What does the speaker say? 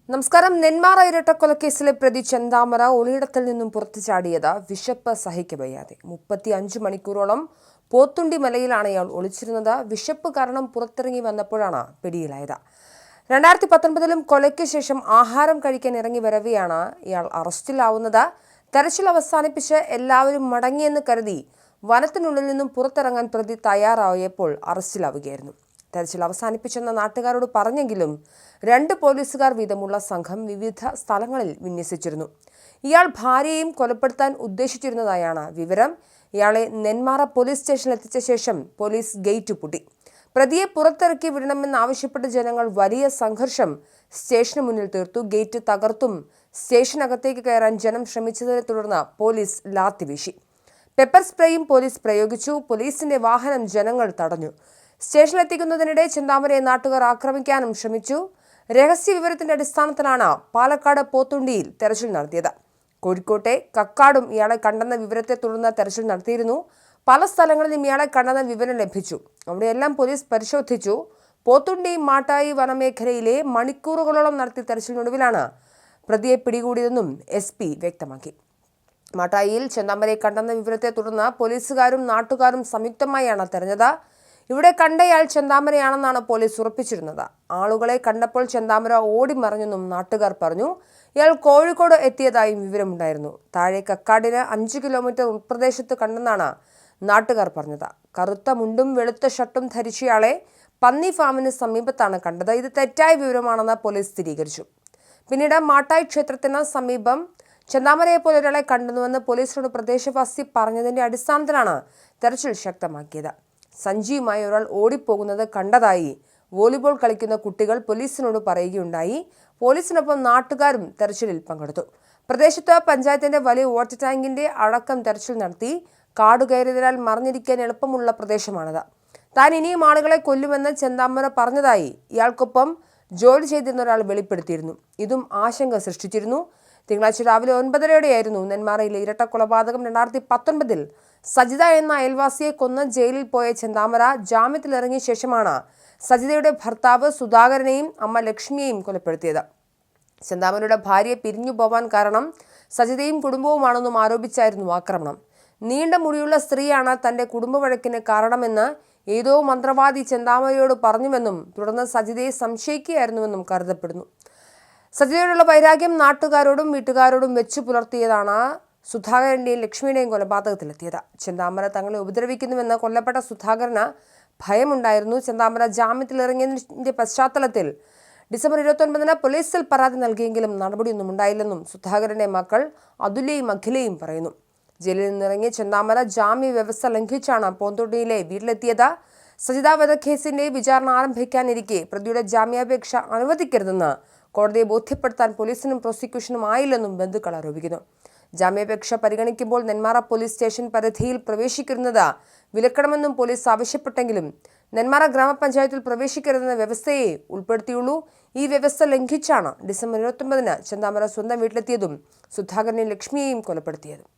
നമസ്കാരം. നെന്മാറ ഇരട്ടക്കൊലക്കേസിലെ പ്രതി ചെന്താമര ഒളിയിടത്തിൽ നിന്നും പുറത്തു ചാടിയത് വിശപ്പ് സഹിക്കവയ്യാതെ 35 മണിക്കൂറോളം പോത്തുണ്ടി മലയിലാണ് ഇയാൾ ഒളിച്ചിരുന്നത്. വിശപ്പ് കാരണം പുറത്തിറങ്ങി വന്നപ്പോഴാണ് പിടിയിലായത്. 2019 കൊലയ്ക്ക് ശേഷം ആഹാരം കഴിക്കാൻ ഇറങ്ങി വരവെയാണ് ഇയാൾ അറസ്റ്റിലാവുന്നത്. തെരച്ചിൽ അവസാനിപ്പിച്ച് എല്ലാവരും മടങ്ങിയെന്ന് കരുതി വനത്തിനുള്ളിൽ നിന്നും പുറത്തിറങ്ങാൻ പ്രതി തയ്യാറായപ്പോൾ അറസ്റ്റിലാവുകയായിരുന്നു. തെരച്ചിൽ അവസാനിപ്പിച്ചെന്ന നാട്ടുകാരോട് പറഞ്ഞെങ്കിലും 2 പോലീസുകാർ വീതമുള്ള സംഘം വിവിധ സ്ഥലങ്ങളിൽ വിന്യസിച്ചിരുന്നു. ഇയാൾ ഭാര്യയെയും കൊലപ്പെടുത്താൻ ഉദ്ദേശിച്ചിരുന്നതായാണ് വിവരം. ഇയാളെ നെന്മാറ പോലീസ് സ്റ്റേഷനിൽ എത്തിച്ച ശേഷം പോലീസ് ഗേറ്റ് പൂട്ടി. പ്രതിയെ പുറത്തിറക്കി വിടണമെന്നാവശ്യപ്പെട്ട് ജനങ്ങൾ വലിയ സംഘർഷം സ്റ്റേഷന് മുന്നിൽ തീർത്തു. ഗേറ്റ് തകർത്തും സ്റ്റേഷനകത്തേക്ക് കയറാൻ ജനം ശ്രമിച്ചതിനെ തുടർന്ന് പോലീസ് ലാത്തി വീശി. പെപ്പർ സ്പ്രേയും പോലീസ് പ്രയോഗിച്ചു. പോലീസിന്റെ വാഹനം ജനങ്ങൾ തടഞ്ഞു. സ്റ്റേഷനിലെത്തിക്കുന്നതിനിടെ ചെന്താമരയെ നാട്ടുകാർ ആക്രമിക്കാനും ശ്രമിച്ചു. രഹസ്യ വിവരത്തിന്റെ അടിസ്ഥാനത്തിലാണ് പാലക്കാട് പോത്തുണ്ടിയിൽ തെരച്ചിൽ നടത്തിയത്. കോഴിക്കോട്ടെ കക്കാടും ഇയാളെ കണ്ടെന്ന വിവരത്തെ തുടർന്ന് തെരച്ചിൽ നടത്തിയിരുന്നു. പല സ്ഥലങ്ങളിലും ഇയാളെ കണ്ടെന്ന വിവരം ലഭിച്ചു. അവിടെയെല്ലാം പോലീസ് പരിശോധിച്ചു. പോത്തുണ്ടി മാട്ടായി വനമേഖലയിലെ മണിക്കൂറുകളോളം നടത്തിയ തെരച്ചിലിനൊടുവിലാണ് പ്രതിയെ പിടികൂടിയതെന്നും SP വ്യക്തമാക്കി. മാട്ടായിയിൽ ചെന്താമരയെ കണ്ടെന്ന വിവരത്തെ തുടർന്ന് പോലീസുകാരും നാട്ടുകാരും സംയുക്തമായാണ് തെരഞ്ഞത്. ഇവിടെ കണ്ടയാൾ ചെന്താമരയാണെന്നാണ് പോലീസ് ഉറപ്പിച്ചിരുന്നത്. ആളുകളെ കണ്ടപ്പോൾ ചെന്താമര ഓടിമറഞ്ഞെന്നും നാട്ടുകാർ പറഞ്ഞു. ഇയാൾ കോഴിക്കോട് എത്തിയതായും വിവരമുണ്ടായിരുന്നു. താഴെ കക്കാടിന് 5 കിലോമീറ്റർ ഉൾപ്രദേശത്ത് കണ്ടെന്നാണ് നാട്ടുകാർ പറഞ്ഞത്. കറുത്ത മുണ്ടും വെളുത്ത ഷർട്ടും ധരിച്ചയാളെ പന്നി ഫാമിന് സമീപത്താണ് കണ്ടത്. ഇത് തെറ്റായ വിവരമാണെന്ന് പോലീസ് സ്ഥിരീകരിച്ചു. പിന്നീട് മാട്ടായി ക്ഷേത്രത്തിന് സമീപം ചെന്താമരയെ പോലെ ഒരാളെ കണ്ടെന്നുവെന്ന് പോലീസിനോട് പ്രദേശവാസി പറഞ്ഞതിന്റെ അടിസ്ഥാനത്തിലാണ് തെരച്ചിൽ ശക്തമാക്കിയത്. സഞ്ജിയുമായി ഒരാൾ ഓടിപ്പോകുന്നത് കണ്ടതായി വോളിബോൾ കളിക്കുന്ന കുട്ടികൾ പോലീസിനോട് പറയുകയുണ്ടായി. പോലീസിനൊപ്പം നാട്ടുകാരും തെരച്ചിലിൽ പങ്കെടുത്തു. പ്രദേശത്ത് പഞ്ചായത്തിന്റെ വലിയ വാട്ടർ ടാങ്കിന്റെ അടക്കം തെരച്ചിൽ നടത്തി. കാടുകയറിയതിനാൽ മറിഞ്ഞിരിക്കാൻ എളുപ്പമുള്ള പ്രദേശമാണത്. താൻ ഇനിയും ആളുകളെ കൊല്ലുമെന്ന് ചെന്താമര പറഞ്ഞതായി ഇയാൾക്കൊപ്പം ജോലി ചെയ്തിരുന്ന ഒരാൾ വെളിപ്പെടുത്തിയിരുന്നു. ഇതും ആശങ്ക സൃഷ്ടിച്ചിരുന്നു. തിങ്കളാഴ്ച രാവിലെ 9:30യോടെയായിരുന്നു നെന്മാറയിലെ ഇരട്ട കൊലപാതകം. 2019 സജിത എന്ന അയൽവാസിയെ കൊന്ന് ജയിലിൽ പോയ ചെന്താമര ജാമ്യത്തിലിറങ്ങിയ ശേഷമാണ് സജിതയുടെ ഭർത്താവ് സുധാകരനെയും അമ്മ ലക്ഷ്മിയെയും കൊലപ്പെടുത്തിയത്. ചെന്താമരയുടെ ഭാര്യയെ പിരിഞ്ഞു പോവാൻ കാരണം സജിതയും കുടുംബവുമാണെന്നും ആരോപിച്ചായിരുന്നു ആക്രമണം. നീണ്ട മുടിയുള്ള സ്ത്രീയാണ് തന്റെ കുടുംബവഴക്കിന് കാരണമെന്ന് ഏതോ മന്ത്രവാദി ചെന്താമരയോട് പറഞ്ഞുവെന്നും തുടർന്ന് സജിതയെ സംശയിക്കുകയായിരുന്നുവെന്നും കരുതപ്പെടുന്നു. സജിതയോടുള്ള വൈരാഗ്യം നാട്ടുകാരോടും വീട്ടുകാരോടും വെച്ചു പുലർത്തിയതാണ് സുധാകരന്റെയും ലക്ഷ്മിയുടെയും കൊലപാതകത്തിലെത്തിയത്. ചെന്താമര തങ്ങളെ ഉപദ്രവിക്കുന്നുവെന്ന് കൊല്ലപ്പെട്ട സുധാകരന് ഭയമുണ്ടായിരുന്നു. ചെന്താമര ജാമ്യത്തിലിറങ്ങിയതിന്റെ പശ്ചാത്തലത്തിൽ ഡിസംബർ 29 പോലീസിൽ പരാതി നൽകിയെങ്കിലും നടപടിയൊന്നും ഉണ്ടായില്ലെന്നും സുധാകരന്റെ മക്കൾ അതുല്യയും അഖിലയും പറയുന്നു. ജയിലിൽ നിന്നിറങ്ങിയ ചെന്താമര ജാമ്യ വ്യവസ്ഥ ലംഘിച്ചാണ് പോത്തുണ്ടിയിലെ വീട്ടിലെത്തിയത്. സജിത വധക്കേസിന്റെ വിചാരണ ആരംഭിക്കാനിരിക്കെ പ്രതിയുടെ ജാമ്യാപേക്ഷ അനുവദിക്കരുതെന്ന് കോടതിയെ ബോധ്യപ്പെടുത്താൻ പോലീസിനും പ്രോസിക്യൂഷനും ആയില്ലെന്നും ബന്ധുക്കൾ ആരോപിക്കുന്നു. ജാമ്യാപേക്ഷ പരിഗണിക്കുമ്പോൾ നെന്മാറ പോലീസ് സ്റ്റേഷൻ പരിധിയിൽ പ്രവേശിക്കരുന്നത് വിലക്കണമെന്നും പോലീസ് ആവശ്യപ്പെട്ടെങ്കിലും നെന്മാറ ഗ്രാമപഞ്ചായത്തിൽ പ്രവേശിക്കരുതെന്ന വ്യവസ്ഥയെ ഉൾപ്പെടുത്തിയുള്ളൂ. ഈ വ്യവസ്ഥ ലംഘിച്ചാണ് ഡിസംബർ 29 ചെന്താമര സ്വന്തം വീട്ടിലെത്തിയതും സുധാകരനെയും ലക്ഷ്മിയെയും കൊലപ്പെടുത്തിയതും.